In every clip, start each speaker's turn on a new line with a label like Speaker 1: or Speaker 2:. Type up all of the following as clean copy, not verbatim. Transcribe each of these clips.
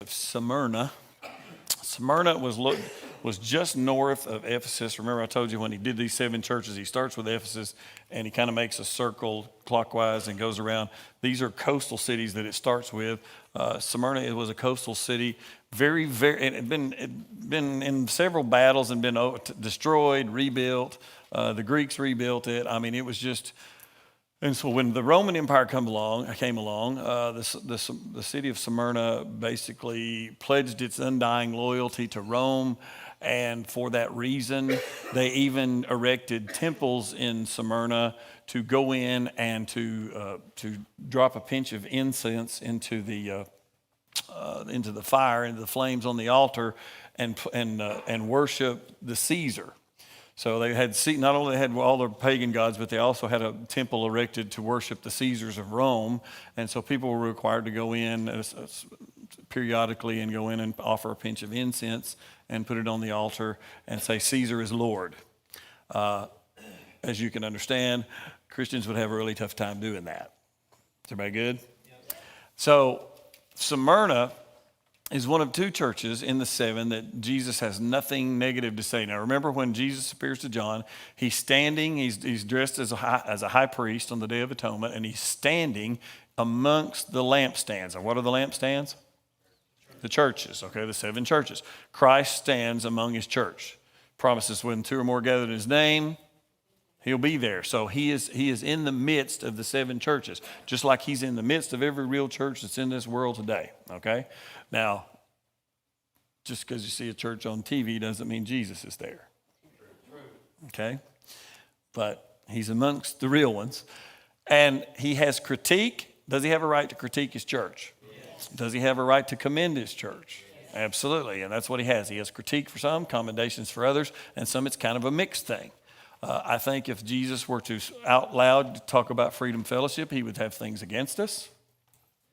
Speaker 1: Smyrna. Smyrna was just north of Ephesus. Remember I told you when he did these 7 churches, he starts with Ephesus and he kind of makes a circle clockwise and goes around. These are coastal cities that it starts with. Smyrna, it was a coastal city, very, it had been in several battles and been destroyed, rebuilt. The Greeks rebuilt it. I mean, it was just... And so when the Roman Empire came along, the city of Smyrna basically pledged its undying loyalty to Rome. And for that reason, they even erected temples in Smyrna to go in and to drop a pinch of incense into the fire, into the flames on the altar, and worship the Caesar. So they had not only had all their pagan gods, but they also had a temple erected to worship the Caesars of Rome. And so people were required to go in periodically and go in and offer a pinch of incense and put it on the altar and say, Caesar is Lord. As you can understand, Christians would have a really tough time doing that. Is everybody good? Yes. So Smyrna is one of 2 churches in the 7 that Jesus has nothing negative to say. Now, remember when Jesus appears to John, he's standing, he's dressed as a high priest on the Day of Atonement, and he's standing amongst the lampstands. And what are the lampstands? The churches, okay, the 7 churches. Christ stands among his church. Promises when 2 or more gathered in his name, he'll be there. So he is in the midst of the 7 churches, just like he's in the midst of every real church that's in this world today, okay? Now, just because you see a church on TV doesn't mean Jesus is there, okay? But he's amongst the real ones. And he has critique. Does he have a right to critique his church? Yes. Does he have a right to commend his church? Yes. Absolutely, and that's what he has. He has critique for some, commendations for others, and some it's kind of a mixed thing. I think if Jesus were to out loud talk about Freedom Fellowship, he would have things against us,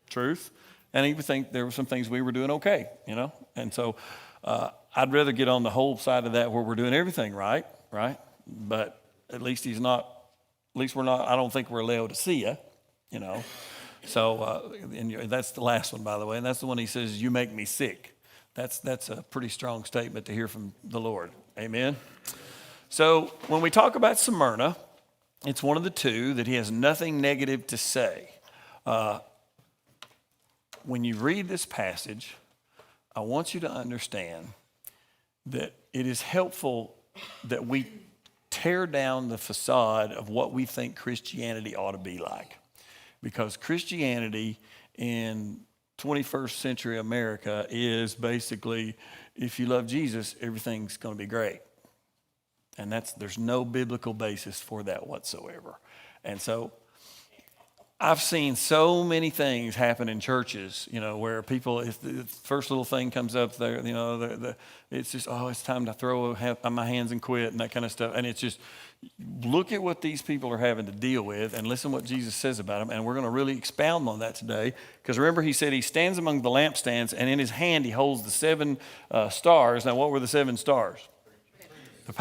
Speaker 1: truth, and he would think there were some things we were doing okay, you know. And so I'd rather get on the whole side of that where we're doing everything right? But at least we're not, I don't think we're allowed to see you know. So and that's the last one, by the way, and that's the one he says, you make me sick. That's a pretty strong statement to hear from the Lord. Amen. So when we talk about Smyrna, it's one of the 2 that he has nothing negative to say. When you read this passage, I want you to understand that it is helpful that we tear down the facade of what we think Christianity ought to be like. Because Christianity in 21st century America is basically, if you love Jesus, everything's going to be great. And there's no biblical basis for that whatsoever. And so I've seen so many things happen in churches, you know, where people, if the first little thing comes up there, you know, it's just, it's time to throw my hands and quit and that kind of stuff. And it's just, look at what these people are having to deal with and listen to what Jesus says about them. And we're going to really expound on that today. Because remember, he said he stands among the lampstands and in his hand he holds the 7 stars. Now, what were the 7 stars? The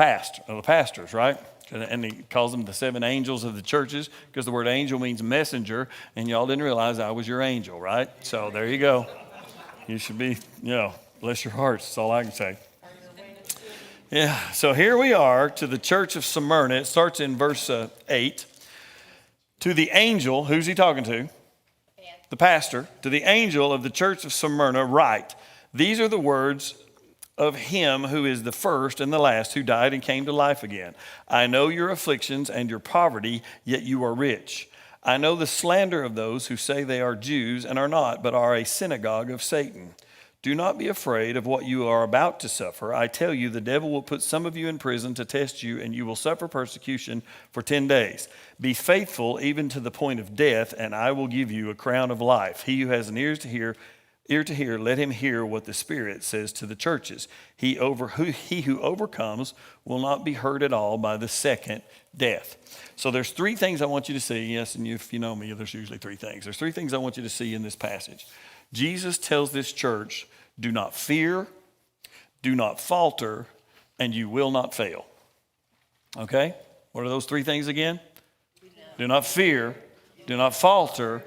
Speaker 1: pastors, right? And he calls them the 7 angels of the churches because the word angel means messenger, and y'all didn't realize I was your angel, right? So there you go. You should be, bless your hearts. That's all I can say. Yeah, so here we are to the church of Smyrna. It starts in verse 8. To the angel, who's he talking to? The pastor. To the angel of the church of Smyrna, write, these are the words of him who is the first and the last, who died and came to life again. I know your afflictions and your poverty, yet you are rich. I know the slander of those who say they are Jews and are not, but are a synagogue of Satan. Do not be afraid of what you are about to suffer. I tell you, the devil will put some of you in prison to test you, and you will suffer persecution for 10 days. Be faithful even to the point of death, and I will give you a crown of life. He who has an ear to hear, let him hear what the Spirit says to the churches. He who overcomes will not be hurt at all by the second death. So there's 3 things I want you to see. Yes, and if you know me, there's usually 3 things. There's 3 things I want you to see in this passage. Jesus tells this church, do not fear, do not falter, and you will not fail. Okay? What are those 3 things again? Do not fear, do not falter,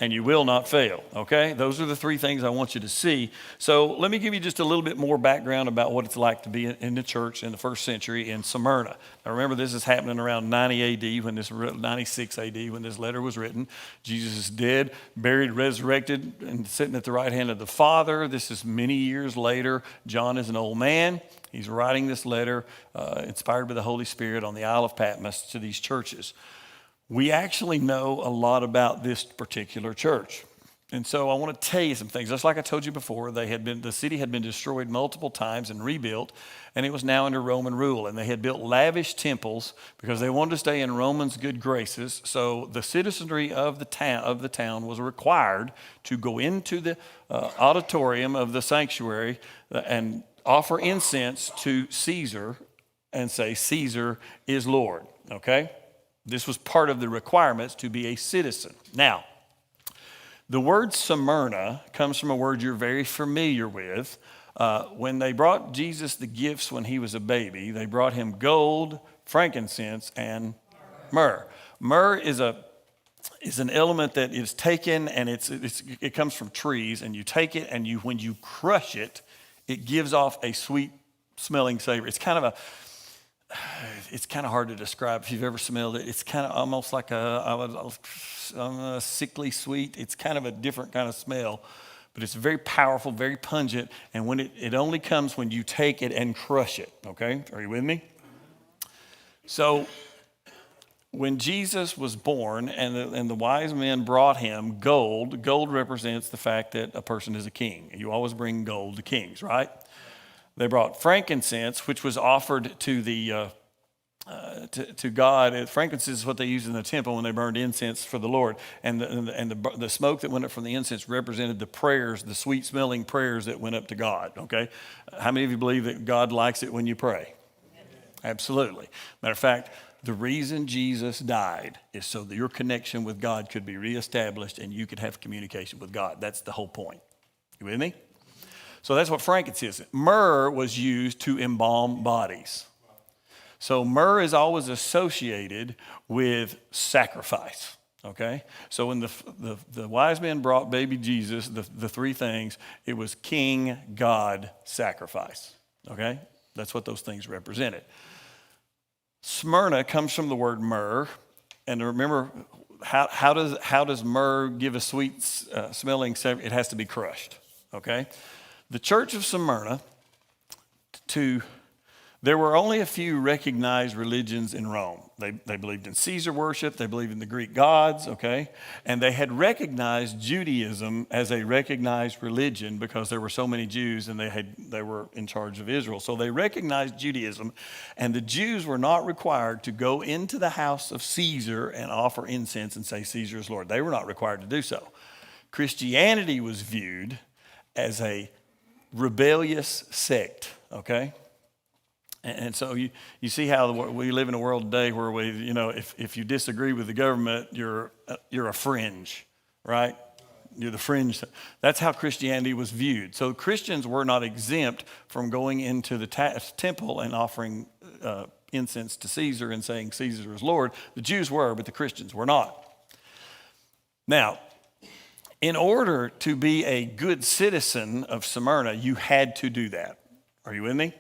Speaker 1: and you will not fail, okay? Those are the three things I want you to see. So let me give you just a little bit more background about what it's like to be in the church in the first century in Smyrna. Now remember, this is happening around 90 AD, 96 AD, when this letter was written. Jesus is dead, buried, resurrected, and sitting at the right hand of the Father. This is many years later. John is an old man. He's writing this letter, inspired by the Holy Spirit, on the Isle of Patmos to these churches. We actually know a lot about this particular church. And so I want to tell you some things. Just like I told you before, the city had been destroyed multiple times and rebuilt, and it was now under Roman rule. And they had built lavish temples because they wanted to stay in Romans' good graces. So the citizenry of the town was required to go into the auditorium of the sanctuary and offer incense to Caesar and say, Caesar is Lord, okay? This was part of the requirements to be a citizen. Now, the word Smyrna comes from a word you're very familiar with. When they brought Jesus the gifts when he was a baby, they brought him gold, frankincense, and myrrh. Myrrh is an element that is taken, and it comes from trees, and you take it, and when you crush it, it gives off a sweet smelling savor. It's kind of hard to describe if you've ever smelled it. It's kind of almost like a sickly sweet. It's kind of a different kind of smell, but it's very powerful, very pungent. And when it only comes when you take it and crush it. Okay, are you with me? So when Jesus was born and the wise men brought him gold represents the fact that a person is a king. You always bring gold to kings, right? They brought frankincense, which was offered to God. Frankincense is what they used in the temple when they burned incense for the Lord. And the smoke that went up from the incense represented the prayers, the sweet-smelling prayers that went up to God, okay? How many of you believe that God likes it when you pray? Absolutely. Matter of fact, the reason Jesus died is so that your connection with God could be reestablished and you could have communication with God. That's the whole point. You with me? So that's what frankincense is. Myrrh was used to embalm bodies. So myrrh is always associated with sacrifice, okay? So when the wise men brought baby Jesus, the three things, it was king, God, sacrifice, okay? That's what those things represented. Smyrna comes from the word myrrh, and remember, how does myrrh give a sweet smelling savor? It has to be crushed, okay? The Church of Smyrna, there were only a few recognized religions in Rome. They believed in Caesar worship, they believed in the Greek gods, okay? And they had recognized Judaism as a recognized religion because there were so many Jews and they were in charge of Israel. So they recognized Judaism, and the Jews were not required to go into the house of Caesar and offer incense and say Caesar is Lord. They were not required to do so. Christianity was viewed as a rebellious sect, okay? And so you see how we live in a world today where if you disagree with the government, you're a fringe, right? You're the fringe. That's how Christianity was viewed. So Christians were not exempt from going into the temple and offering incense to Caesar and saying Caesar is Lord. The Jews were, but the Christians were not. Now, in order to be a good citizen of Smyrna, you had to do that. Are you with me?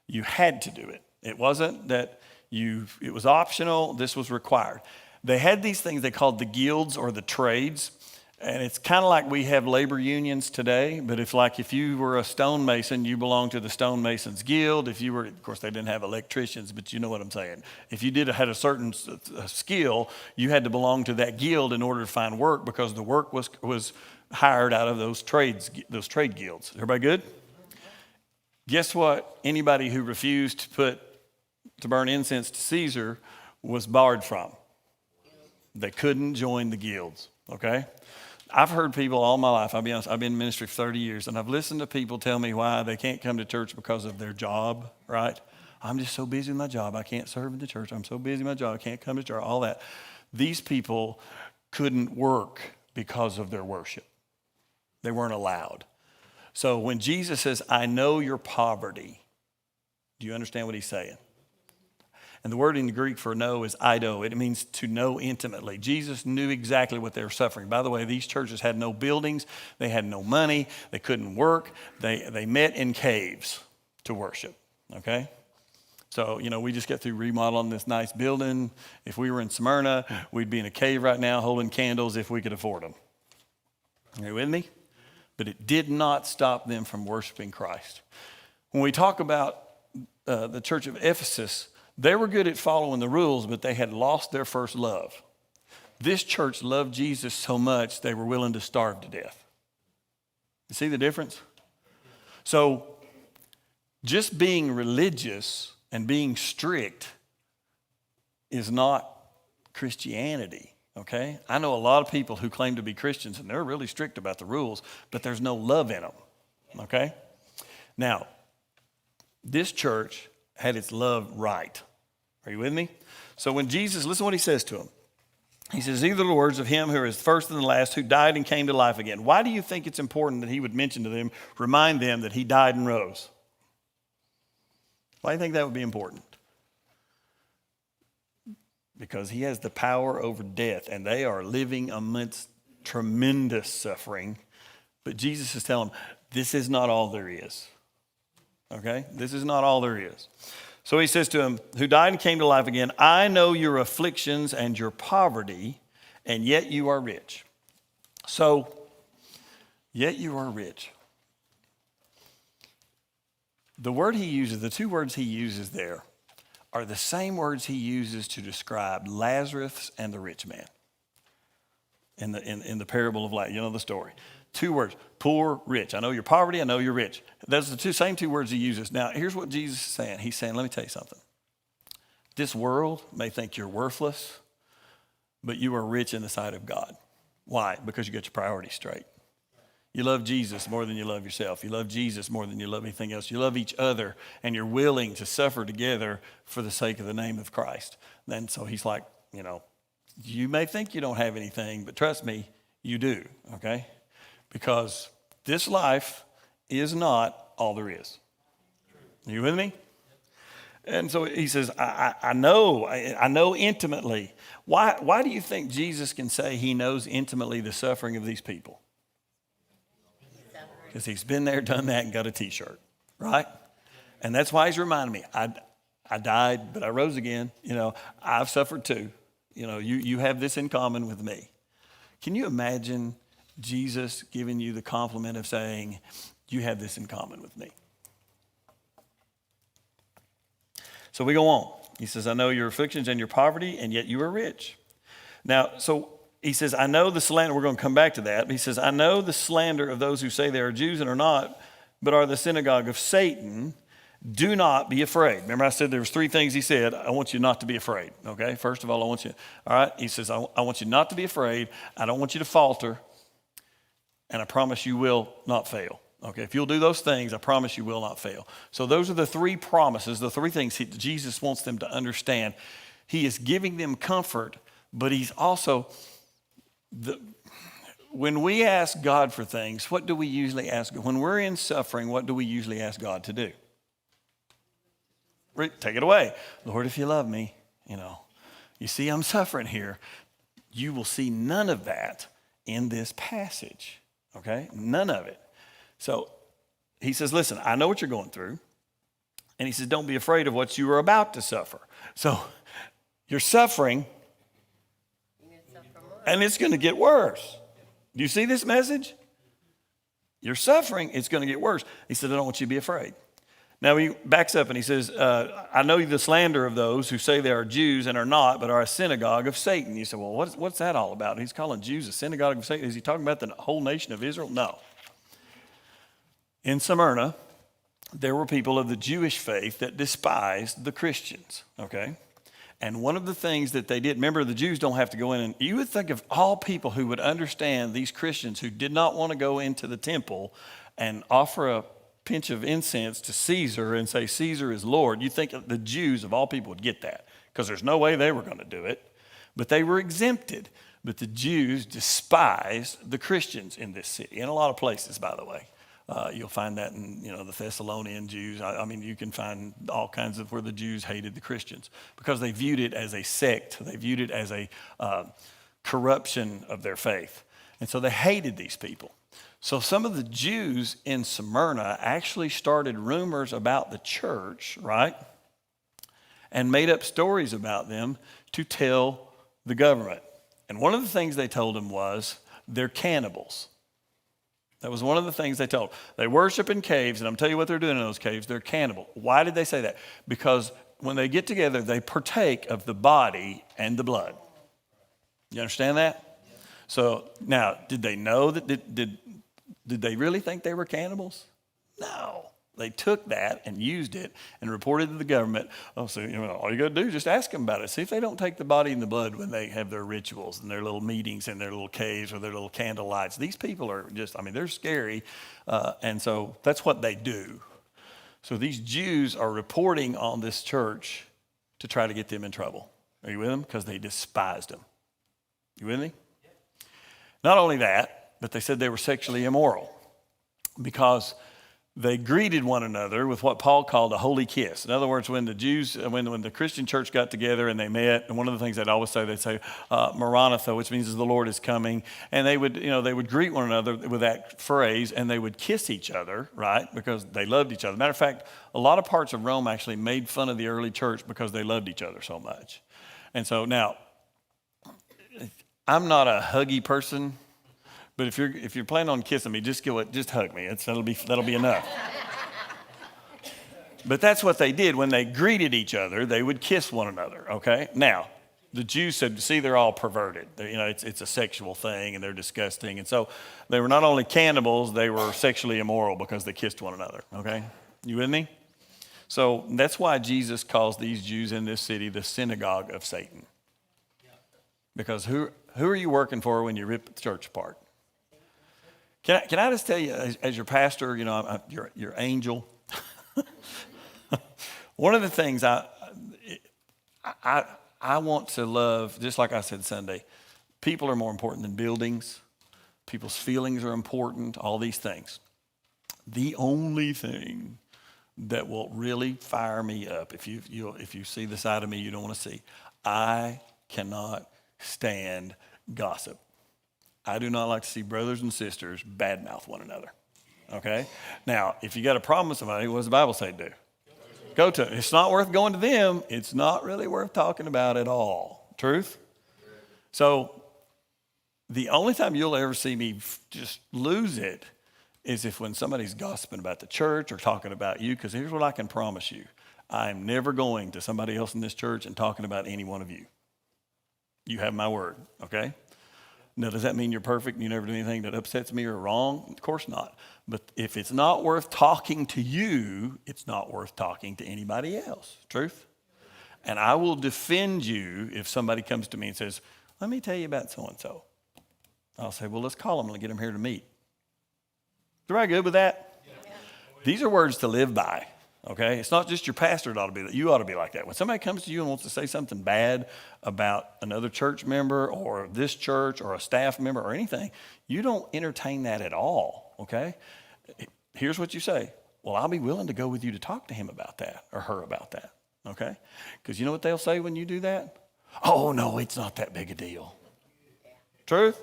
Speaker 1: You had to do it. It wasn't that it was optional. This was required. They had these things they called the guilds or the trades. And it's kind of like we have labor unions today, but if you were a stonemason, you belonged to the stonemasons guild. If you were, of course, they didn't have electricians, but you know what I'm saying. If you had a certain skill, you had to belong to that guild in order to find work because the work was hired out of those trade guilds. Everybody good? Guess what? Anybody who refused to burn incense to Caesar was barred from. They couldn't join the guilds, okay? I've heard people all my life, I'll be honest, I've been in ministry for 30 years, and I've listened to people tell me why they can't come to church because of their job, right? I'm just so busy with my job, I can't serve in the church. I'm so busy with my job, I can't come to church, all that. These people couldn't work because of their worship. They weren't allowed. So when Jesus says, I know your poverty, do you understand what he's saying? And the word in the Greek for know is ido. It means to know intimately. Jesus knew exactly what they were suffering. By the way, these churches had no buildings. They had no money. They couldn't work. They met in caves to worship, okay? So, we just got through remodeling this nice building. If we were in Smyrna, we'd be in a cave right now holding candles if we could afford them. Are you with me? But it did not stop them from worshiping Christ. When we talk about the Church of Ephesus, they were good at following the rules, but they had lost their first love. This church loved Jesus so much they were willing to starve to death. You see the difference? So just being religious and being strict is not Christianity, okay? I know a lot of people who claim to be Christians and they're really strict about the rules, but there's no love in them, okay? Now, this church had its love right. Are you with me? So when Jesus, listen to what he says to them. He says, these are the words of him who is first and the last, who died and came to life again. Why do you think it's important that he would mention to them, remind them that he died and rose? Why do you think that would be important? Because he has the power over death, and they are living amidst tremendous suffering. But Jesus is telling them, this is not all there is. Okay? This is not all there is. So he says to him, who died and came to life again, I know your afflictions and your poverty, and yet you are rich. So, yet you are rich. The word he uses, the two words he uses there, are the same words he uses to describe Lazarus and the rich man in the parable of Lazarus. You know the story. Two words, poor, rich. I know your poverty, I know you're rich. Those are the same two words he uses. Now, here's what Jesus is saying. He's saying, let me tell you something. This world may think you're worthless, but you are rich in the sight of God. Why? Because you got your priorities straight. You love Jesus more than you love yourself. You love Jesus more than you love anything else. You love each other, and you're willing to suffer together for the sake of the name of Christ. And so he's like, you may think you don't have anything, but trust me, you do, okay? Because this life is not all there is. Are you with me? And so he says, I know intimately. Why do you think Jesus can say he knows intimately the suffering of these people? Because he's been there, done that, and got a t-shirt, right? And that's why he's reminding me, I died, but I rose again. I've suffered too. You have this in common with me. Can you imagine Jesus giving you the compliment of saying, you have this in common with me? So we go on. He says, I know your afflictions and your poverty, and yet you are rich. Now, so he says, I know the slander. We're going to come back to that. But he says, I know the slander of those who say they are Jews and are not, but are the synagogue of Satan. Do not be afraid. Remember I said there was three things he said. I want you not to be afraid, okay? First of all, all right? He says, I want you not to be afraid. I don't want you to falter. And I promise you will not fail. Okay, if you'll do those things, I promise you will not fail. So those are the three promises, the three things Jesus wants them to understand. He is giving them comfort, but he's also, when we ask God for things, what do we usually ask? When we're in suffering, what do we usually ask God to do? Take it away. Lord, if you love me, you see I'm suffering here. You will see none of that in this passage, okay? None of it. So he says, listen, I know what you're going through. And he says, don't be afraid of what you are about to suffer. So you're suffering, and it's going to get worse. Do you see this message? You're suffering, it's going to get worse. He said, I don't want you to be afraid. Now he backs up and he says, I know the slander of those who say they are Jews and are not, but are a synagogue of Satan. You say, well, what's that all about? He's calling Jews a synagogue of Satan. Is he talking about the whole nation of Israel? No. In Smyrna, there were people of the Jewish faith that despised the Christians, okay? And one of the things that they did, remember the Jews don't have to go in, and you would think of all people who would understand these Christians who did not want to go into the temple and offer a pinch of incense to Caesar and say Caesar is Lord. You think the Jews of all people would get that because there's no way they were going to do it. But they were exempted. But the Jews despised the Christians in this city, in a lot of places, by the way. You'll find that in, the Thessalonian Jews. I mean, you can find all kinds of where the Jews hated the Christians because they viewed it as a sect. They viewed it as a corruption of their faith. And so they hated these people. So some of the Jews in Smyrna actually started rumors about the church, right? And made up stories about them to tell the government. And one of the things they told them was they're cannibals. That was one of the things they told. They worship in caves, and I'm telling you what they're doing in those caves. They're cannibal. Why did they say that? Because when they get together, they partake of the body and the blood. You understand that? So now, did they know that? Did they really think they were cannibals? No. They took that and used it and reported to the government. Oh, so all you got to do is just ask them about it. See if they don't take the body and the blood when they have their rituals and their little meetings in their little caves or their little candle lights. These people are just, they're scary. And so that's what they do. So these Jews are reporting on this church to try to get them in trouble. Are you with them? Because they despised them. You with me? Not only that, but they said they were sexually immoral because they greeted one another with what Paul called a holy kiss. In other words, when the Jews, when the Christian church got together and they met, and one of the things they'd always say, they'd say, Maranatha, which means the Lord is coming. And they would greet one another with that phrase, and they would kiss each other, right? Because they loved each other. Matter of fact, a lot of parts of Rome actually made fun of the early church because they loved each other so much. And so now, I'm not a huggy person. But if you're planning on kissing me, just hug me. That'll be enough. But that's what they did when they greeted each other. They would kiss one another. Okay. Now, the Jews said, "See, they're all perverted. It's a sexual thing, and they're disgusting." And so they were not only cannibals, they were sexually immoral because they kissed one another. Okay, you with me? So that's why Jesus calls these Jews in this city the synagogue of Satan. Because who are you working for when you rip the church apart? Can I just tell you, as your pastor, your angel. One of the things I want to love, just like I said Sunday, people are more important than buildings. People's feelings are important. All these things. The only thing that will really fire me up, if you see the side of me you don't want to see, I cannot stand gossip. I do not like to see brothers and sisters badmouth one another, okay? Now, if you got a problem with somebody, what does the Bible say to do? Go to them. It's not worth going to them. It's not really worth talking about at all. Truth? So the only time you'll ever see me just lose it is if when somebody's gossiping about the church or talking about you, because here's what I can promise you. I'm never going to somebody else in this church and talking about any one of you. You have my word, okay? Now, does that mean you're perfect and you never do anything that upsets me or wrong? Of course not. But if it's not worth talking to you, it's not worth talking to anybody else. Truth? And I will defend you if somebody comes to me and says, let me tell you about so-and-so. I'll say, well, let's call them and get them here to meet. Is everybody good with that? Yeah. These are words to live by. Okay, it's not just your pastor that ought to be that. You ought to be like that. When somebody comes to you and wants to say something bad about another church member or this church or a staff member or anything, you don't entertain that at all. Okay, here's what you say. Well, I'll be willing to go with you to talk to him about that or her about that. Okay, because you know what they'll say when you do that? Oh no, it's not that big a deal. Truth.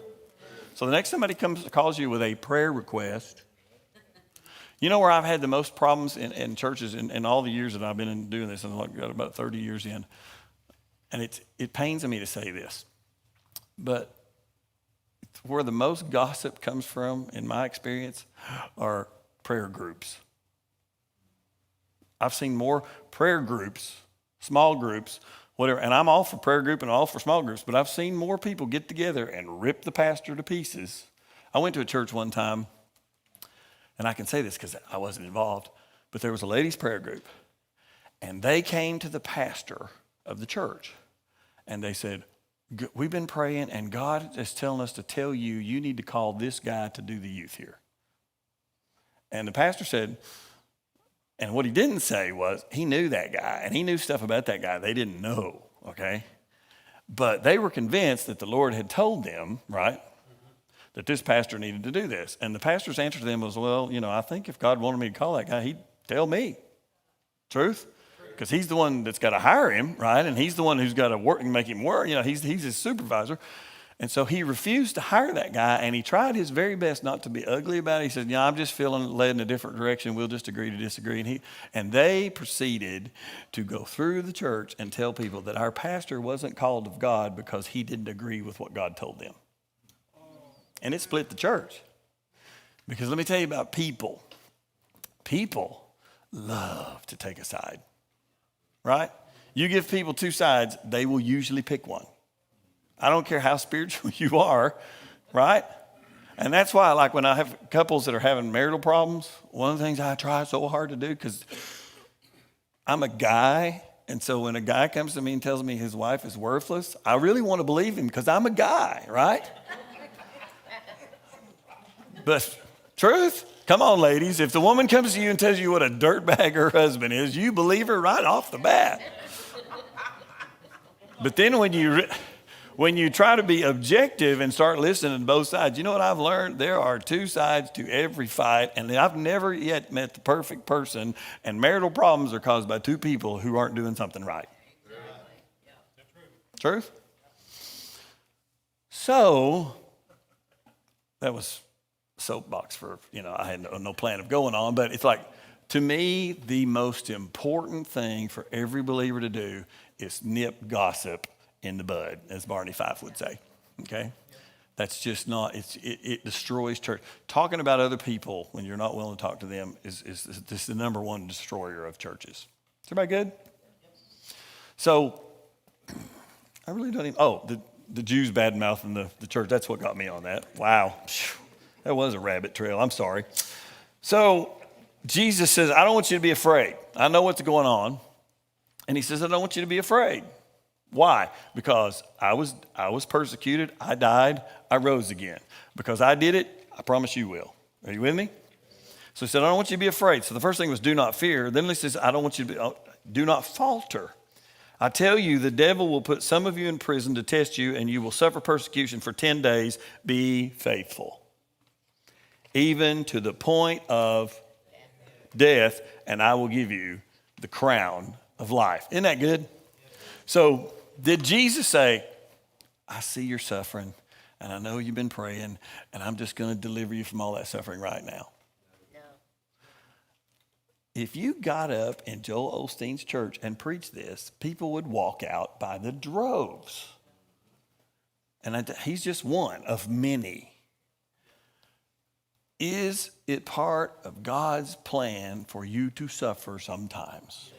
Speaker 1: So the next somebody calls you with a prayer request. You know where I've had the most problems in churches in all the years that I've been doing this, and I've got about 30 years in, and it pains me to say this, but where the most gossip comes from, in my experience, are prayer groups. I've seen more prayer groups, small groups, whatever, and I'm all for prayer group and all for small groups, but I've seen more people get together and rip the pastor to pieces. I went to a church one time, and I can say this because I wasn't involved, but there was a ladies' prayer group, and they came to the pastor of the church, and they said, we've been praying, and God is telling us to tell you, you need to call this guy to do the youth here. And the pastor said, and what he didn't say was he knew that guy, and he knew stuff about that guy they didn't know, okay? But they were convinced that the Lord had told them, right? that this pastor needed to do this. And the pastor's answer to them was, well, I think if God wanted me to call that guy, he'd tell me. Truth? Because he's the one that's got to hire him, right? And he's the one who's got to work and make him work. He's his supervisor. And so he refused to hire that guy, and he tried his very best not to be ugly about it. He said, I'm just feeling led in a different direction. We'll just agree to disagree. And they proceeded to go through the church and tell people that our pastor wasn't called of God because he didn't agree with what God told them. And it split the church. Because let me tell you about people. People love to take a side, right? You give people two sides, they will usually pick one. I don't care how spiritual you are, right? And that's why, like, when I have couples that are having marital problems, one of the things I try so hard to do, because I'm a guy, and so when a guy comes to me and tells me his wife is worthless, I really want to believe him because I'm a guy, right? But truth, come on, ladies. If the woman comes to you and tells you what a dirtbag her husband is, you believe her right off the bat. But then when you try to be objective and start listening to both sides, you know what I've learned? There are two sides to every fight, and I've never yet met the perfect person, and marital problems are caused by two people who aren't doing something right. Truth? So, that was soapbox for, I had no plan of going on, but it's like, to me, the most important thing for every believer to do is nip gossip in the bud, as Barney Fife would say, okay? That's just not, it destroys church. Talking about other people when you're not willing to talk to them is the number one destroyer of churches. Is everybody good? So, I really don't even, the Jews bad-mouthing the church, that's what got me on that. Wow, that was a rabbit trail, I'm sorry. So, Jesus says, I don't want you to be afraid. I know what's going on. And he says, I don't want you to be afraid. Why? Because I was persecuted, I died, I rose again. Because I did it, I promise you will. Are you with me? So he said, I don't want you to be afraid. So the first thing was do not fear. Then he says, I don't want you to do not falter. I tell you, the devil will put some of you in prison to test you, and you will suffer persecution for 10 days. Be faithful. Even to the point of death, and I will give you the crown of life. Isn't that good? So did Jesus say, I see you're suffering, and I know you've been praying, and I'm just going to deliver you from all that suffering right now? No. If you got up in Joel Osteen's church and preached this, people would walk out by the droves. And he's just one of many. Is it part of God's plan for you to suffer sometimes?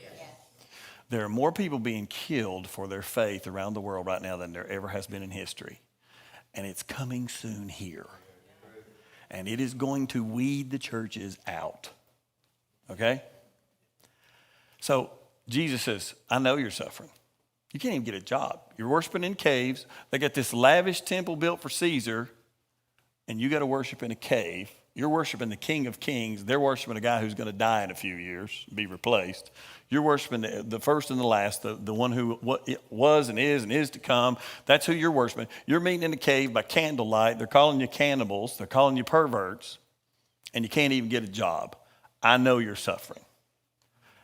Speaker 1: There are more people being killed for their faith around the world right now than there ever has been in history. And it's coming soon here. And it is going to weed the churches out. Okay? So Jesus says, I know you're suffering. You can't even get a job. You're worshiping in caves. They got this lavish temple built for Caesar, and you got to worship in a cave. You're worshiping the King of Kings. They're worshiping a guy who's going to die in a few years, be replaced. You're worshiping the first and the last, the one who was and is to come. That's who you're worshiping. You're meeting in a cave by candlelight. They're calling you cannibals. They're calling you perverts. And you can't even get a job. I know you're suffering.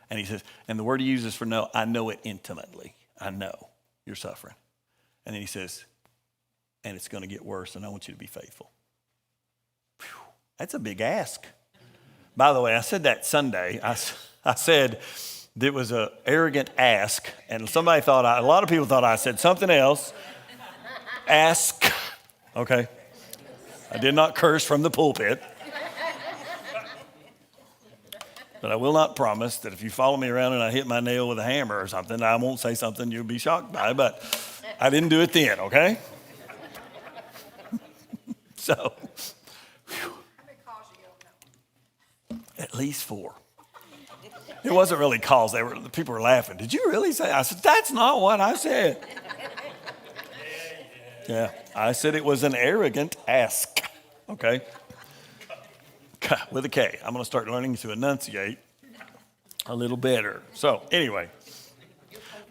Speaker 1: And he says, and the word he uses for know, I know it intimately. I know you're suffering. And then he says, and it's going to get worse, and I want you to be faithful. Whew. That's a big ask. By the way, I said that Sunday. I said it was an arrogant ask, and a lot of people thought I said something else. Ask. Okay. I did not curse from the pulpit. But I will not promise that if you follow me around and I hit my nail with a hammer or something, I won't say something you'll be shocked by, but I didn't do it then, okay? So, whew. At least 4. It wasn't really calls. People were laughing. Did you really say? I said, that's not what I said. Yeah, I said it was an arrogant ask, okay? With a K. I'm going to start learning to enunciate a little better. So, anyway.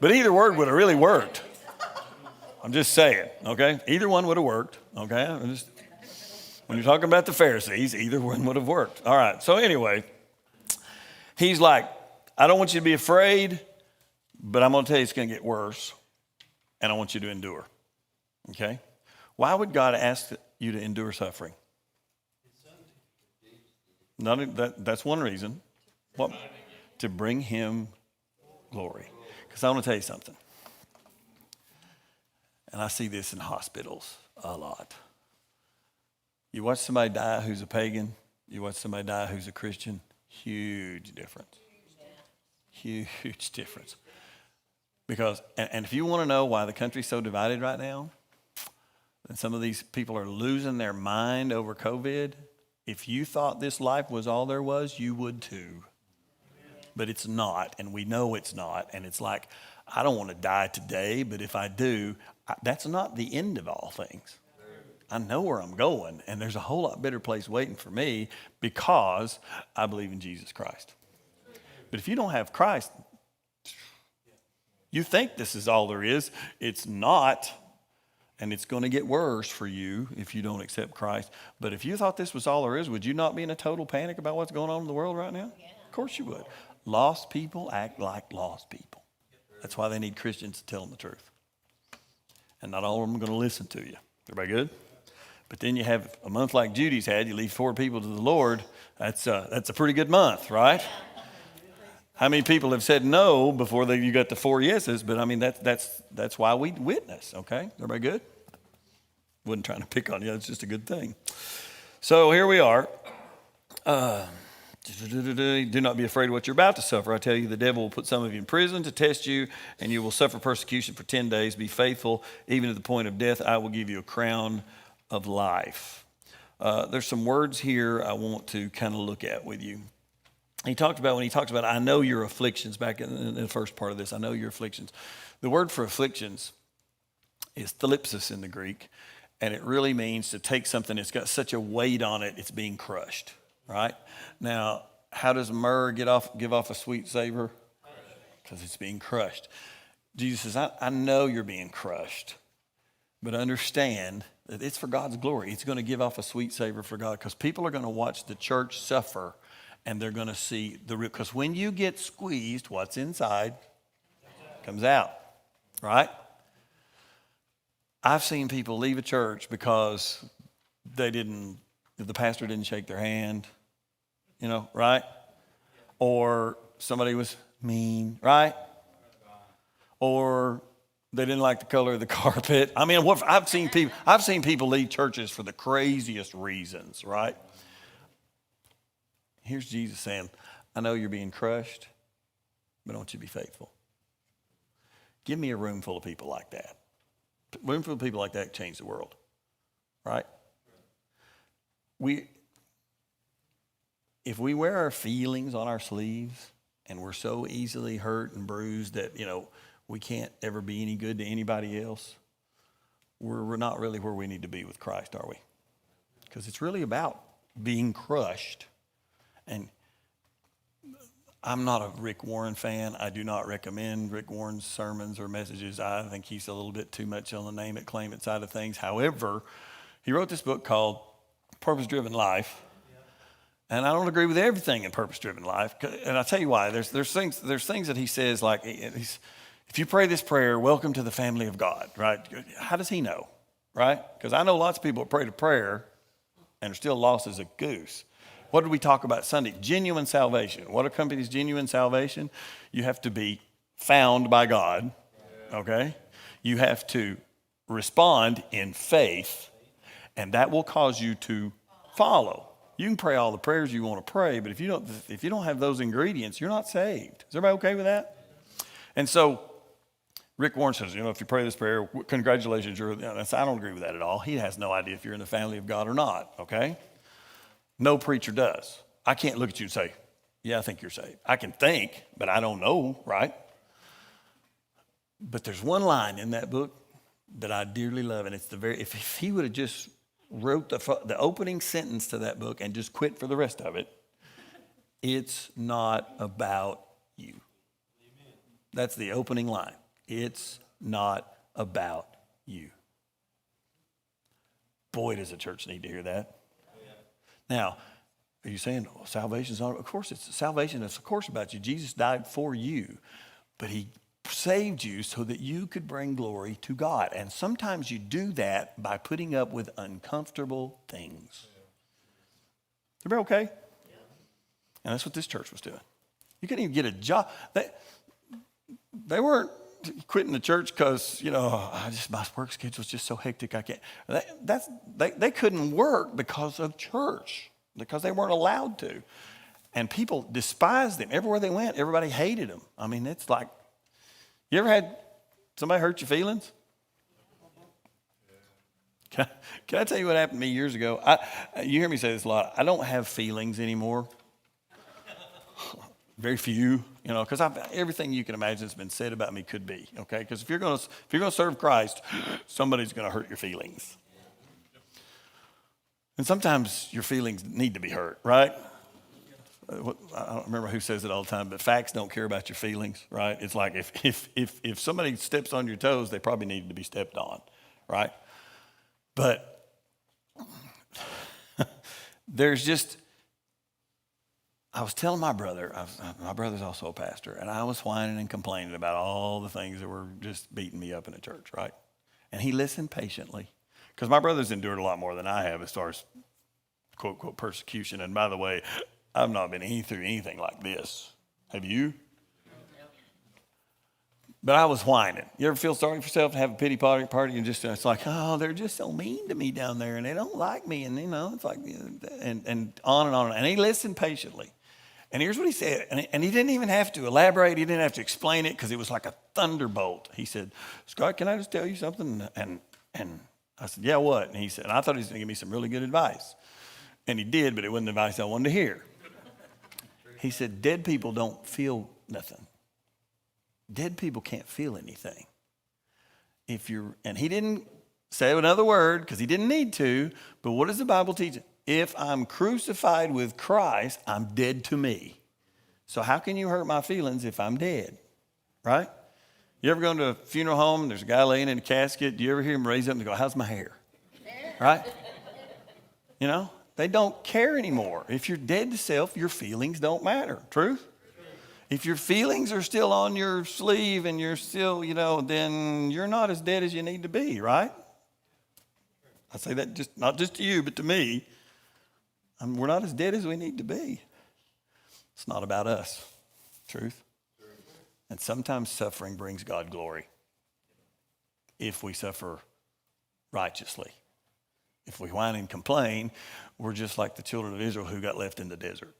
Speaker 1: But either word would have really worked. I'm just saying, okay? Either one would have worked, okay? When you're talking about the Pharisees, either one would have worked. All right, so anyway, he's like, I don't want you to be afraid, but I'm going to tell you it's going to get worse, and I want you to endure. Okay? Why would God ask you to endure suffering? That's one reason. What? To bring him glory. Because I want to tell you something. And I see this in hospitals a lot. You watch somebody die who's a pagan. You watch somebody die who's a Christian. Huge difference. Huge difference. Because, and if you want to know why the country's so divided right now, and some of these people are losing their mind over COVID, if you thought this life was all there was, you would too. But it's not, and we know it's not. And it's like, I don't want to die today, but if I do, that's not the end of all things. I know where I'm going, and there's a whole lot better place waiting for me because I believe in Jesus Christ. But if you don't have Christ, you think this is all there is. It's not, and it's going to get worse for you if you don't accept Christ. But if you thought this was all there is, would you not be in a total panic about what's going on in the world right now? Yeah. Of course you would. Lost people act like lost people. That's why they need Christians to tell them the truth. And not all of them are going to listen to you. Everybody good? But then you have a month like Judy's had. You lead 4 people to the Lord. That's a pretty good month, right? How many people have said no before you got the 4 yeses? But I mean, that's why we witness, okay? Everybody good? Wasn't trying to pick on you. It's just a good thing. So here we are. Do not be afraid of what you're about to suffer. I tell you, the devil will put some of you in prison to test you, and you will suffer persecution for 10 days. Be faithful, even to the point of death. I will give you a crown of life. There's some words here I want to kind of look at with you. When he talks about, I know your afflictions, back in the first part of this, I know your afflictions. The word for afflictions is thlipsis in the Greek, and it really means to take something that's got such a weight on it, it's being crushed, right? Now, how does myrrh give off a sweet savor? Because it's being crushed. Jesus says, I know you're being crushed, but understand that it's for God's glory. It's going to give off a sweet savor for God, because people are going to watch the church suffer, and they're going to see because when you get squeezed, what's inside comes out, right? I've seen people leave a church because the pastor didn't shake their hand, right? Or somebody was mean, right? Or they didn't like the color of the carpet. I mean, I've seen people leave churches for the craziest reasons, right? Here's Jesus saying, I know you're being crushed, but I want you to be faithful. Give me a room full of people like that. A room full of people like that change the world, right? If we wear our feelings on our sleeves and we're so easily hurt and bruised that, we can't ever be any good to anybody else, we're not really where we need to be with Christ, are we? Because it's really about being crushed. And I'm not a Rick Warren fan. I do not recommend Rick Warren's sermons or messages. I think he's a little bit too much on the name it, claim it side of things. However, he wrote this book called Purpose-Driven Life. And I don't agree with everything in Purpose-Driven Life. And I'll tell you why. There's things that he says, like, if you pray this prayer, welcome to the family of God, right? How does he know, right? Because I know lots of people that pray the prayer and are still lost as a goose. What did we talk about Sunday? Genuine salvation. What accompanies genuine salvation? You have to be found by God, okay? You have to respond in faith, and that will cause you to follow. You can pray all the prayers you want to pray, but if you don't have those ingredients, you're not saved. Is everybody okay with that? And so Rick Warren says, if you pray this prayer, congratulations. I don't agree with that at all. He has no idea if you're in the family of God or not, okay? No preacher does. I can't look at you and say, yeah, I think you're saved. I can think, but I don't know, right? But there's one line in that book that I dearly love, and it's if he would have just wrote the opening sentence to that book and just quit for the rest of it, it's not about you. That's the opening line. It's not about you. Boy, does the church need to hear that. Now, are you saying salvation's not? Of course, salvation is of course about you. Jesus died for you, but he saved you so that you could bring glory to God. And sometimes you do that by putting up with uncomfortable things. Everybody okay? And that's what this church was doing. You couldn't even get a job. They weren't quitting the church because, my work schedule was just so hectic I can't. They couldn't work because of church, because they weren't allowed to. And people despised them. Everywhere they went, everybody hated them. I mean, it's like, you ever had somebody hurt your feelings? Can I tell you what happened to me years ago? You hear me say this a lot. I don't have feelings anymore. Very few, because everything you can imagine that's been said about me could be, okay? Because if you're going to serve Christ, somebody's going to hurt your feelings. And sometimes your feelings need to be hurt, right? I don't remember who says it all the time, but facts don't care about your feelings, right? It's like if somebody steps on your toes, they probably needed to be stepped on, right? But I was telling my brother, my brother's also a pastor, and I was whining and complaining about all the things that were just beating me up in the church, right? And he listened patiently, because my brother's endured a lot more than I have as far as quote, quote, persecution. And by the way, I've not been through anything like this. Have you? But I was whining. You ever feel sorry for yourself and have a pity party and just, it's like, oh, they're just so mean to me down there and they don't like me. And, it's like, and on and on. And he listened patiently. And here's what he said. And he didn't even have to elaborate. He didn't have to explain it because it was like a thunderbolt. He said, Scott, can I just tell you something? And I said, yeah, what? And he said, and I thought he was going to give me some really good advice. And he did, but it wasn't advice I wanted to hear. He said, dead people don't feel nothing. Dead people can't feel anything. And he didn't say another word because he didn't need to, but what does the Bible teach? If I'm crucified with Christ, I'm dead to me. So how can you hurt my feelings if I'm dead? Right? You ever go to a funeral home and there's a guy laying in a casket? Do you ever hear him raise up and go, how's my hair? Right? They don't care anymore. If you're dead to self, your feelings don't matter. Truth? If your feelings are still on your sleeve and you're still, then you're not as dead as you need to be, right? I say that not just to you, but to me. We're not as dead as we need to be. It's not about us. Truth? And sometimes suffering brings God glory. If we suffer righteously. If we whine and complain, we're just like the children of Israel who got left in the desert.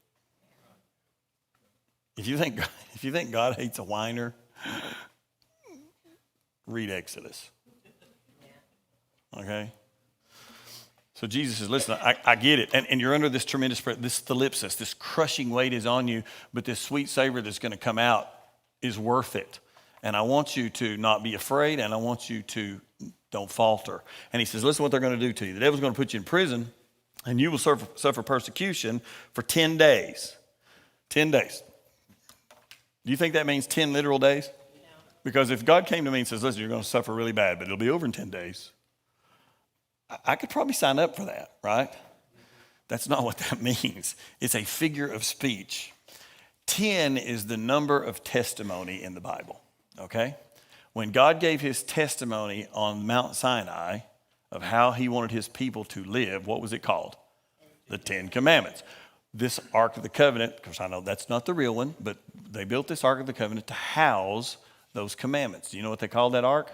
Speaker 1: If you think God hates a whiner, read Exodus. Okay? So Jesus says, listen, I get it. And you're under this tremendous, this thalipsis, this crushing weight is on you, but this sweet savor that's going to come out is worth it. And I want you to not be afraid, and I want you to don't falter. And he says, listen what they're going to do to you. The devil's going to put you in prison, and you will suffer persecution for 10 days. 10 days. Do you think that means 10 literal days? No. Because if God came to me and says, listen, you're going to suffer really bad, but it'll be over in 10 days, I could probably sign up for that, right? That's not what that means. It's a figure of speech. 10 is the number of testimony in the Bible, okay? When God gave his testimony on Mount Sinai of how he wanted his people to live, what was it called? The 10 Commandments. This Ark of the Covenant, because I know that's not the real one, but they built this Ark of the Covenant to house those commandments. Do you know what they called that Ark?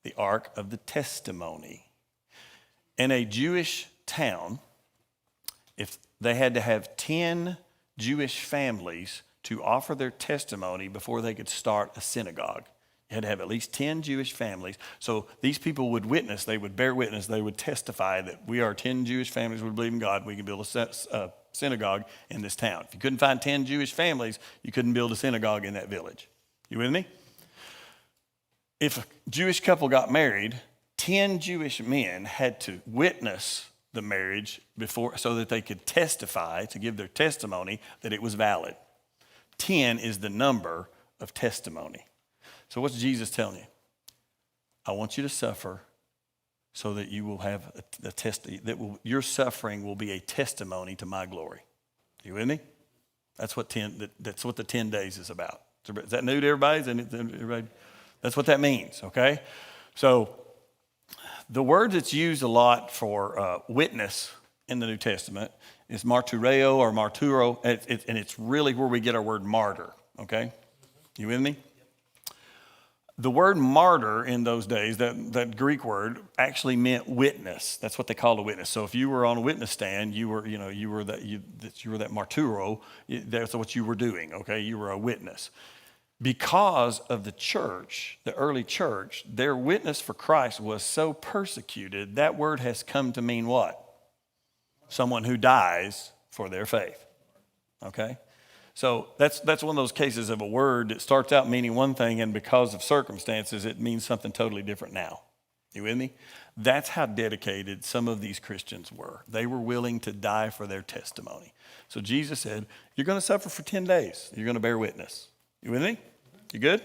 Speaker 1: The Ark of the Testimony. In a Jewish town, if they had to have 10 Jewish families to offer their testimony before they could start a synagogue. You had to have at least 10 Jewish families. So these people would witness, they would bear witness, they would testify that we are 10 Jewish families who believe in God. We can build a synagogue in this town. If you couldn't find 10 Jewish families, you couldn't build a synagogue in that village. You with me? If a Jewish couple got married, 10 Jewish men had to witness the marriage before so that they could testify, to give their testimony that it was valid. 10 is the number of testimony. So what's Jesus telling you? I want you to suffer so that you will have a test your suffering will be a testimony to my glory. You with me? That's what the 10 days is about. Is that new to everybody? Everybody? That's what that means, okay? So the word that's used a lot for witness in the New Testament is martyreo or marturo, and it's really where we get our word martyr, okay? You with me? The word martyr in those days, that Greek word, actually meant witness. That's what they called a witness. So if you were on a witness stand, you were that martyro. That's what you were doing. Okay, you were a witness. Because of the church, the early church, their witness for Christ was so persecuted. That word has come to mean what? Someone who dies for their faith. Okay. So that's one of those cases of a word that starts out meaning one thing, and because of circumstances, it means something totally different now. You with me? That's how dedicated some of these Christians were. They were willing to die for their testimony. So Jesus said, you're going to suffer for 10 days. You're going to bear witness. You with me? You good?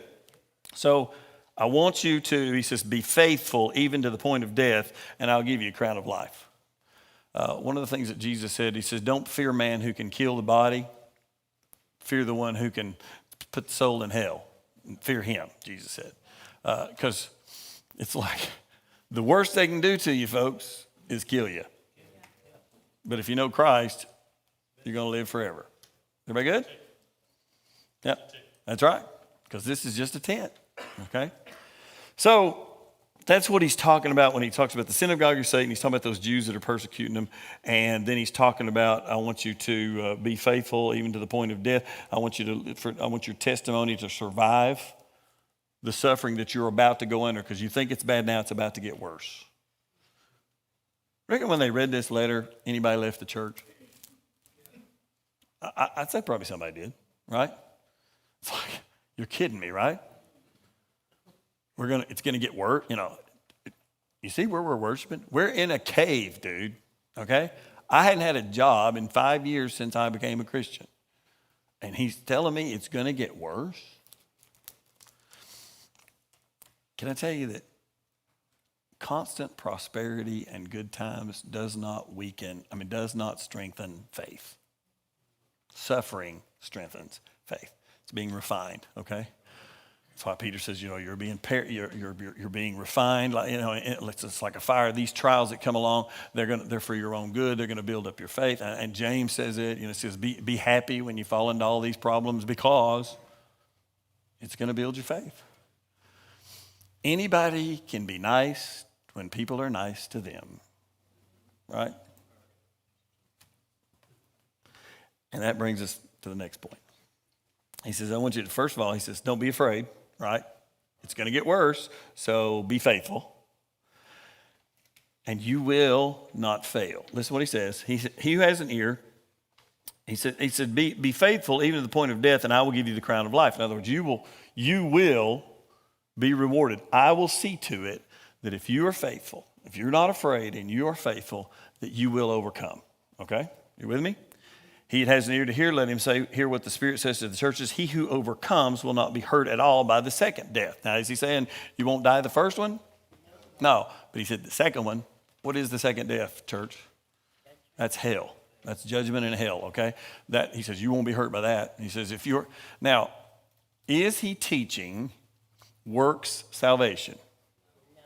Speaker 1: So I want you to, he says, be faithful even to the point of death, and I'll give you a crown of life. One of the things that Jesus said, he says, don't fear man who can kill the body. Fear the one who can put the soul in hell. Fear him, Jesus said. Because it's like the worst they can do to you, folks, is kill you. But if you know Christ, you're going to live forever. Everybody good? Yep, that's right. Because this is just a tent, okay? So that's what he's talking about when he talks about the synagogue of Satan. He's talking about those Jews that are persecuting him. And then he's talking about, I want you to be faithful even to the point of death. I want your testimony to survive the suffering that you're about to go under, because you think it's bad now, it's about to get worse. Reckon when they read this letter, anybody left the church? I'd say probably somebody did, right? It's like, you're kidding me, right? It's gonna get worse. You see where we're worshiping? We're in a cave, dude. Okay? I hadn't had a job in 5 years since I became a Christian. And he's telling me it's gonna get worse. Can I tell you that constant prosperity and good times does not strengthen faith. Suffering strengthens faith. It's being refined, okay? That's why Peter says, you're being refined. It's like a fire. These trials that come along, they're for your own good. They're going to build up your faith. And James says it. It says, be happy when you fall into all these problems, because it's going to build your faith. Anybody can be nice when people are nice to them, right? And that brings us to the next point. He says, I want you to, first of all, he says, don't be afraid. Right? It's going to get worse, so be faithful. And you will not fail. Listen to what he says. He who has an ear, he said, be faithful even to the point of death, and I will give you the crown of life. In other words, you will be rewarded. I will see to it that if you are faithful, if you're not afraid and you are faithful, that you will overcome. Okay? You with me? He that has an ear to hear, let him hear what the Spirit says to the churches. He who overcomes will not be hurt at all by the second death. Now, is he saying you won't die the first one? No. But he said the second one. What is the second death, church? That's hell. That's judgment in hell, okay? He says you won't be hurt by that. He says now, is he teaching works salvation?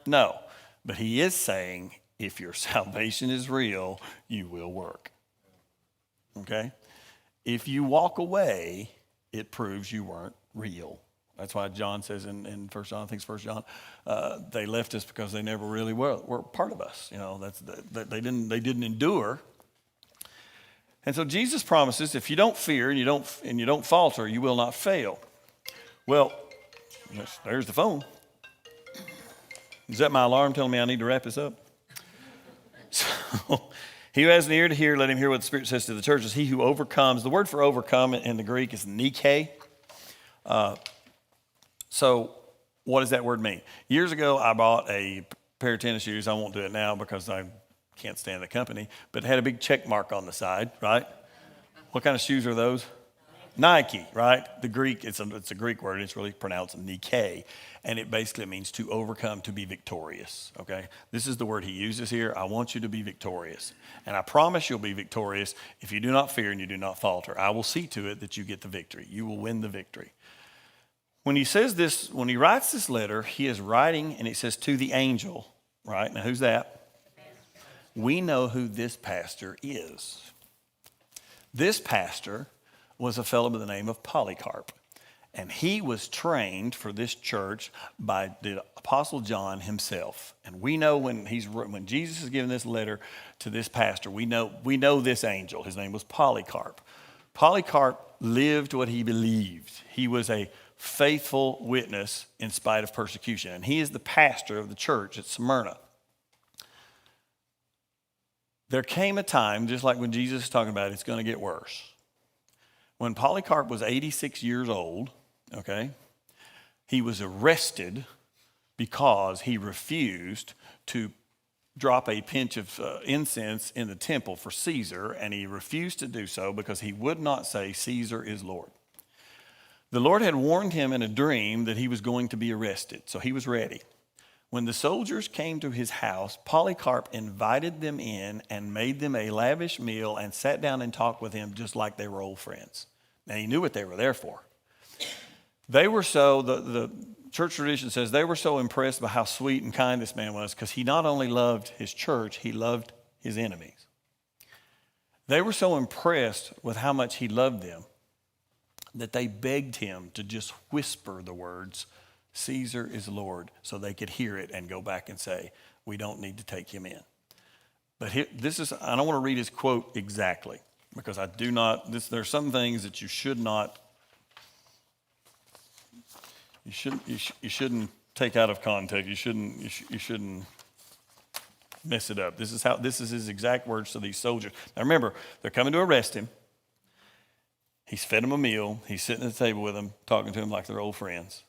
Speaker 1: No. But he is saying if your salvation is real, you will work. Okay? If you walk away, it proves you weren't real. That's why John says in 1 John, I think it's 1 John, they left us because they never really were part of us. They didn't endure. And so Jesus promises if you don't fear and you don't falter, you will not fail. Well, there's the phone. Is that my alarm telling me I need to wrap this up? So, he who has an ear to hear, let him hear what the Spirit says to the churches. He who overcomes, the word for overcome in the Greek is Nike. So what does that word mean? Years ago, I bought a pair of tennis shoes. I won't do it now because I can't stand the company, but it had a big check mark on the side, right? What kind of shoes are those? Nike, right? The Greek, it's a Greek word. It's really pronounced Nike, and it basically means to overcome, to be victorious, okay? This is the word he uses here. I want you to be victorious, and I promise you'll be victorious if you do not fear and you do not falter. I will see to it that you get the victory. You will win the victory. When he says this, when he writes this letter, he is writing, and it says to the angel, right? Now, who's that? We know who this pastor is. This pastor was a fellow by the name of Polycarp, and he was trained for this church by the Apostle John himself. And we know when Jesus is giving this letter to this pastor, we know this angel. His name was Polycarp. Polycarp lived what he believed. He was a faithful witness in spite of persecution, and he is the pastor of the church at Smyrna. There came a time, just like when Jesus is talking about it, it's going to get worse. When Polycarp was 86 years old, okay, he was arrested because he refused to drop a pinch of incense in the temple for Caesar, and he refused to do so because he would not say Caesar is Lord. The Lord had warned him in a dream that he was going to be arrested, so he was ready. When the soldiers came to his house, Polycarp invited them in and made them a lavish meal and sat down and talked with him just like they were old friends. Now, he knew what they were there for. They were the church tradition says they were so impressed by how sweet and kind this man was because he not only loved his church, he loved his enemies. They were so impressed with how much he loved them that they begged him to just whisper the words, Caesar is Lord, so they could hear it and go back and say, we don't need to take him in. But I don't want to read his quote exactly because there's some things that you shouldn't take out of context. You shouldn't mess it up. This is his exact words to these soldiers. Now remember, they're coming to arrest him. He's fed them a meal. He's sitting at the table with them, talking to them like they're old friends.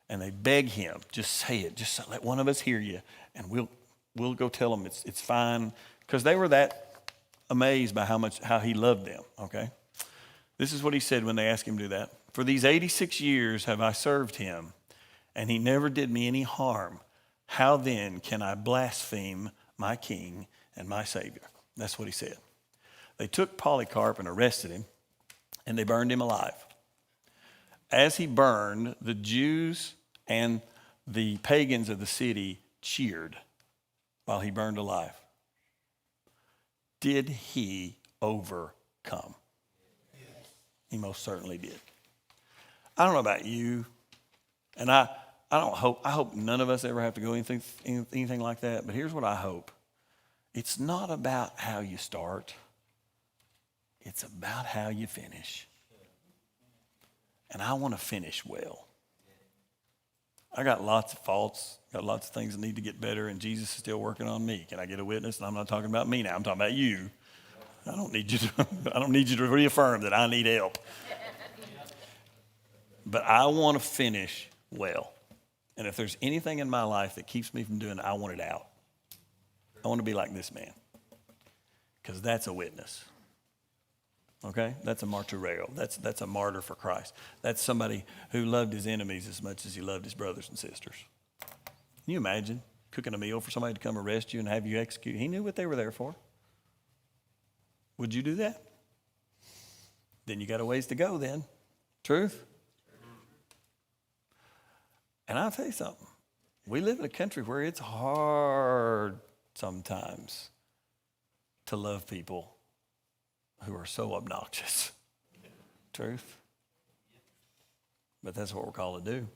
Speaker 1: And they beg him, just say it. Just let one of us hear you, and we'll go tell them it's fine. Because they were that amazed by how he loved them, okay? This is what he said when they asked him to do that. For these 86 years have I served him, and he never did me any harm. How then can I blaspheme my king and my Savior? That's what he said. They took Polycarp and arrested him, and they burned him alive. As he burned, the Jews and the pagans of the city cheered while he burned alive. Did he overcome? He most certainly did. I don't know about you, and I hope none of us ever have to go anything like that, but here's what I hope. It's not about how you start. It's about how you finish. And I want to finish well. I got lots of faults, got lots of things that need to get better, and Jesus is still working on me. Can I get a witness? And I'm not talking about me now. I'm talking about you. I don't need you to reaffirm that I need help. But I want to finish well. And if there's anything in my life that keeps me from doing it, I want it out. I want to be like this man. Because that's a witness. Okay? That's a martyreo. That's a martyr for Christ. That's somebody who loved his enemies as much as he loved his brothers and sisters. Can you imagine cooking a meal for somebody to come arrest you and have you executed? He knew what they were there for. Would you do that? Then you got a ways to go then. Truth? And I'll tell you something. We live in a country where it's hard sometimes to love people who are so obnoxious. Truth? But that's what we're called to do.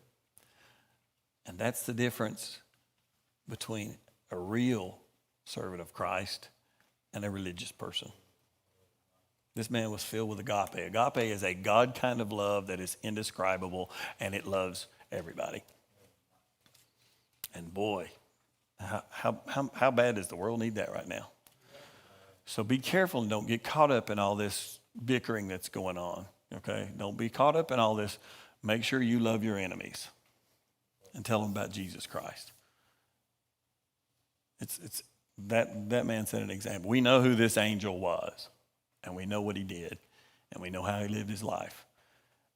Speaker 1: And that's the difference between a real servant of Christ and a religious person. This man was filled with agape. Agape is a God kind of love that is indescribable, and it loves everybody. And boy, how bad does the world need that right now? So be careful and don't get caught up in all this bickering that's going on, okay? Don't be caught up in all this. Make sure you love your enemies and tell them about Jesus Christ. It's that man set an example. We know who this angel was, and we know what he did, and we know how he lived his life.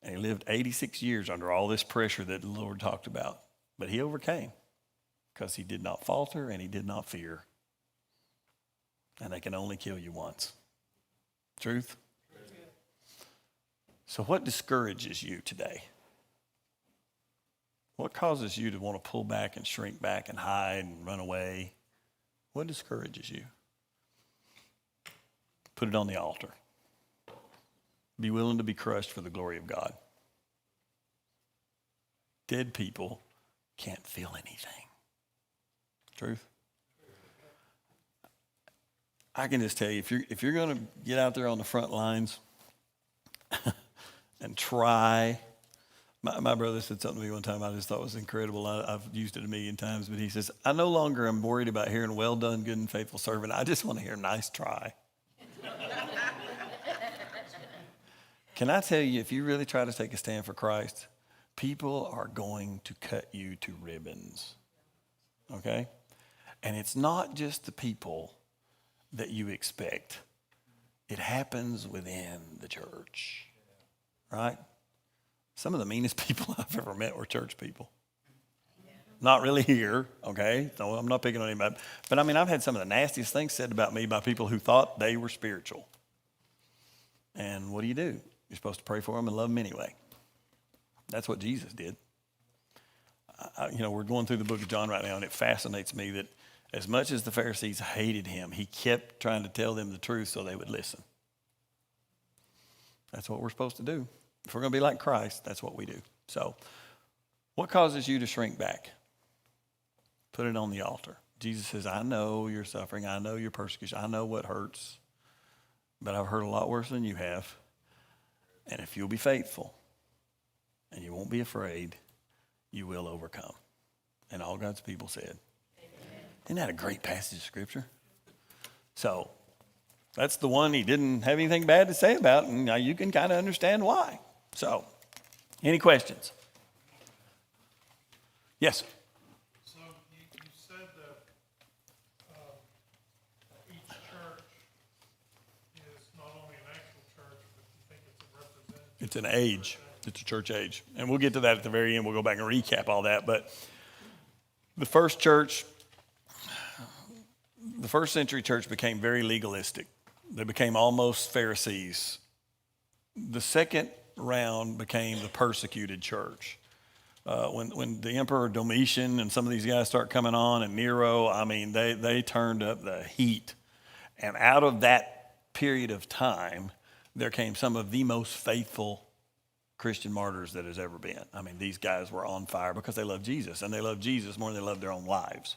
Speaker 1: And he lived 86 years under all this pressure that the Lord talked about. But he overcame because he did not falter and he did not fear. And they can only kill you once. Truth? So what discourages you today? What causes you to want to pull back and shrink back and hide and run away? What discourages you? Put it on the altar. Be willing to be crushed for the glory of God. Dead people can't feel anything. Truth? I can just tell you, if you're going to get out there on the front lines and try, my brother said something to me one time I just thought was incredible. I've used it a million times, but he says, I no longer am worried about hearing, well done, good and faithful servant. I just want to hear, nice try. Can I tell you, if you really try to take a stand for Christ, people are going to cut you to ribbons, okay? And it's not just the people that you expect. It happens within the church, right? Some of the meanest people I've ever met were church people. Not really here, okay? No, I'm not picking on anybody. But I mean, I've had some of the nastiest things said about me by people who thought they were spiritual. And what do? You're supposed to pray for them and love them anyway. That's what Jesus did. We're going through the book of John right now, and it fascinates me that as much as the Pharisees hated him, he kept trying to tell them the truth so they would listen. That's what we're supposed to do. If we're going to be like Christ, that's what we do. So, what causes you to shrink back? Put it on the altar. Jesus says, I know your suffering. I know your persecution. I know what hurts. But I've hurt a lot worse than you have. And if you'll be faithful and you won't be afraid, you will overcome. And all God's people said. Amen. Isn't that a great passage of Scripture? So, that's the one he didn't have anything bad to say about, and now you can kind of understand why. So, any questions? Yes?
Speaker 2: So you said that each church is not only an actual church, but you think it's a representative.
Speaker 1: It's an age. It's a church age. And we'll get to that at the very end. We'll go back and recap all that. But the first century church became very legalistic. They became almost Pharisees. The second round became the persecuted church. When the Emperor Domitian and some of these guys start coming on, and Nero, I mean, they turned up the heat. And out of that period of time, there came some of the most faithful Christian martyrs that has ever been. I mean, these guys were on fire because they loved Jesus, and they loved Jesus more than they loved their own lives.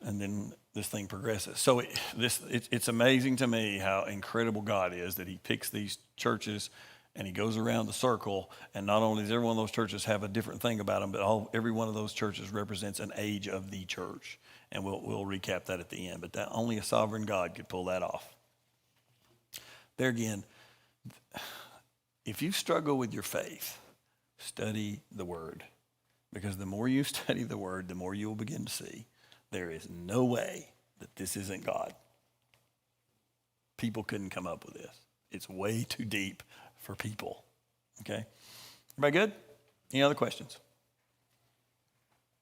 Speaker 1: And then this thing progresses. So it's amazing to me how incredible God is that he picks these churches and he goes around the circle, and not only does every one of those churches have a different thing about them, but every one of those churches represents an age of the church. And we'll recap that at the end. But that only a sovereign God could pull that off. There again, if you struggle with your faith, study the Word. Because the more you study the Word, the more you will begin to see there is no way that this isn't God. People couldn't come up with this. It's way too deep for people. Okay? Everybody good? Any other questions?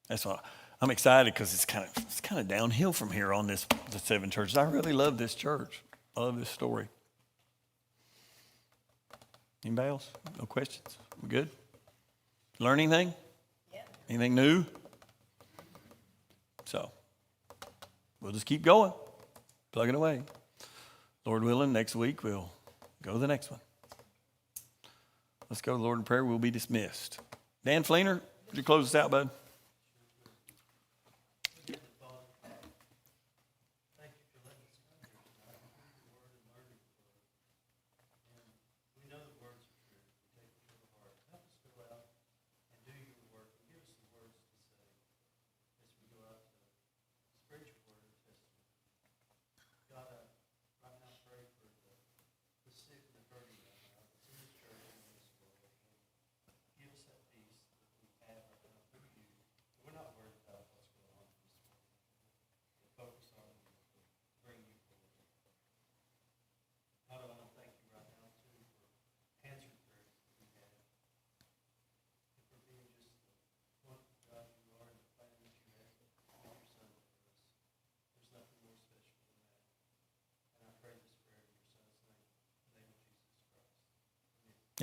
Speaker 1: That's all. I'm excited because it's kind of downhill from here on the 7 churches. I really love this church. I love this story. Anybody else? No questions? We good? Learn anything? Yep. Anything new? So, we'll just keep going. Plug it away. Lord willing, next week we'll go to the next one. Let's go to the Lord in prayer. We'll be dismissed. Dan Fleener, would you close us out, bud?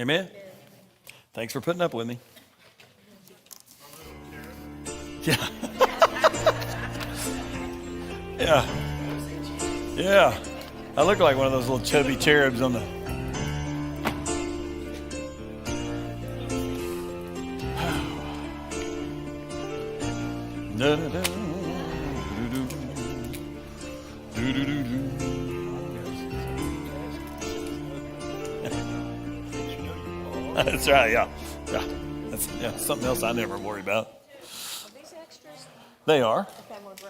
Speaker 1: Amen? Thanks for putting up with me. Yeah. Yeah. Yeah. I look like one of those little chubby cherubs on the... That's right, yeah. Yeah. That's something else I never worry about.
Speaker 3: Are these extras?
Speaker 1: They are.
Speaker 3: Okay, I'm gonna grab